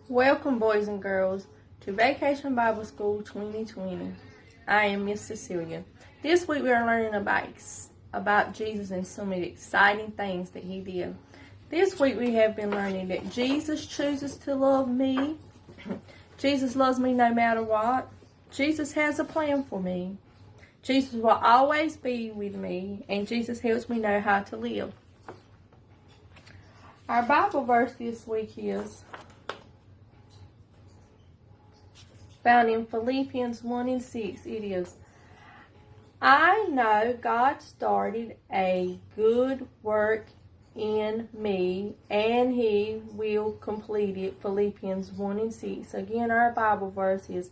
Welcome, boys and girls, to Vacation Bible School 2020. I am Miss Cecilia. This week we are learning about Jesus and some of the exciting things that he did. This week we have been learning that Jesus chooses to love me. Jesus loves me no matter what. Jesus has a plan for me. Jesus will always be with me, and Jesus helps me know how to live. Our Bible verse this week is found in Philippians 1:6. It is, I know God started a good work in me, and he will complete it. Philippians 1:6. Again, our Bible verse is,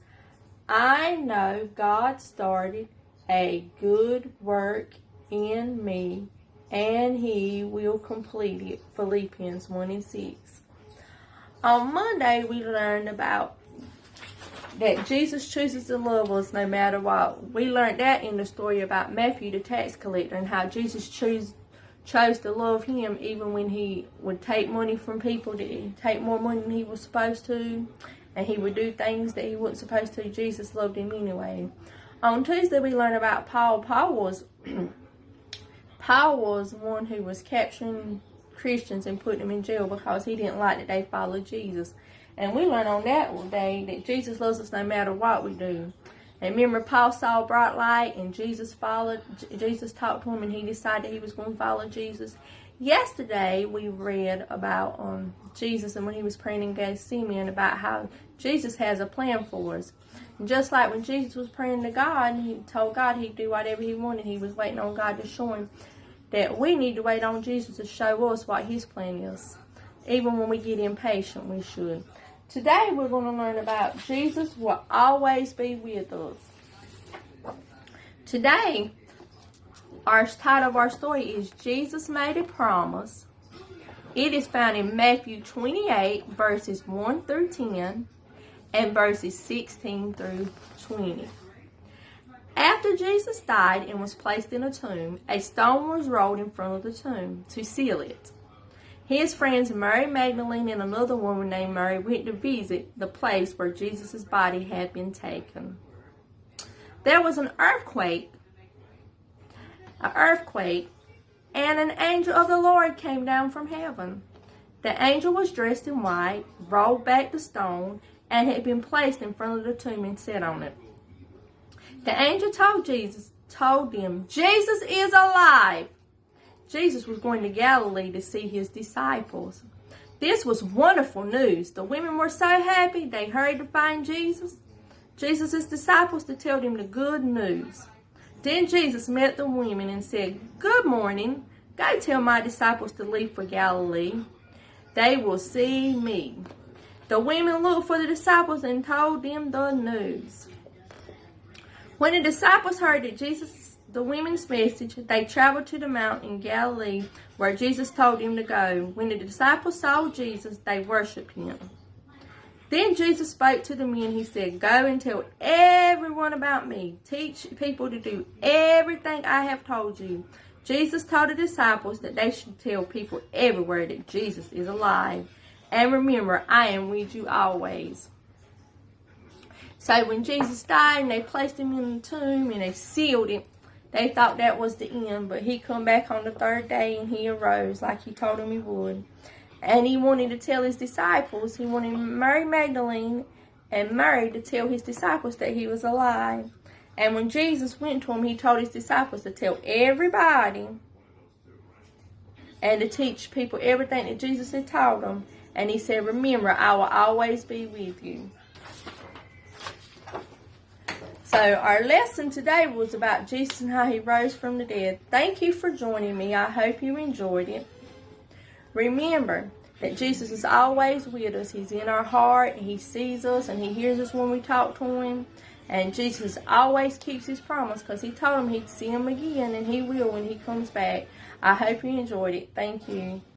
I know God started a good work in me, and he will complete it. Philippians 1:6. On Monday, we learned about that Jesus chooses to love us no matter what. We learned that in the story about Matthew, the tax collector, and how Jesus chose to love him even when he would take money from people, that he'd take more money than he was supposed to, and he would do things that he wasn't supposed to. Jesus loved him anyway. On Tuesday, we learned about Paul. Paul was one who was capturing Christians and putting them in jail because he didn't like that they followed Jesus. And we learned on that day that Jesus loves us no matter what we do. And remember, Paul saw a bright light, and Jesus talked to him, and he decided he was going to follow Jesus. Yesterday, we read about Jesus and when he was praying in Gethsemane about how Jesus has a plan for us. And just like when Jesus was praying to God, and he told God he'd do whatever he wanted, he was waiting on God to show him that we need to wait on Jesus to show us what his plan is. Even when we get impatient, we should. Today we're going to learn about Jesus will always be with us. Today, our title of our story is Jesus Made a Promise. It is found in Matthew 28, verses 1 through 10, and verses 16 through 20. After Jesus died and was placed in a tomb, a stone was rolled in front of the tomb to seal it. His friends Mary Magdalene and another woman named Mary went to visit the place where Jesus' body had been taken. There was an earthquake, and an angel of the Lord came down from heaven. The angel was dressed in white, rolled back the stone, and had been placed in front of the tomb and sat on it. The angel told them, Jesus is alive. Jesus was going to Galilee to see his disciples. This was wonderful news. The women were so happy, they hurried to find Jesus' disciples, to tell them the good news. Then Jesus met the women and said, Good morning. Go tell my disciples to leave for Galilee. They will see me. The women looked for the disciples and told them the news. When the disciples heard that the women's message, they traveled to the mountain in Galilee where Jesus told them to go. When the disciples saw Jesus, they worshipped him. Then Jesus spoke to the men. He said, Go and tell everyone about me. Teach people to do everything I have told you. Jesus told the disciples that they should tell people everywhere that Jesus is alive. And remember, I am with you always. So when Jesus died and they placed him in the tomb and they sealed him, they thought that was the end, but he come back on the third day and he arose like he told them he would. And he wanted to tell his disciples, he wanted Mary Magdalene and Mary to tell his disciples that he was alive. And when Jesus went to him, he told his disciples to tell everybody and to teach people everything that Jesus had taught them. And he said, remember, I will always be with you. So our lesson today was about Jesus and how he rose from the dead. Thank you for joining me. I hope you enjoyed it. Remember that Jesus is always with us. He's in our heart. He sees us and he hears us when we talk to him. And Jesus always keeps his promise because he told him he'd see him again, and he will when he comes back. I hope you enjoyed it. Thank you.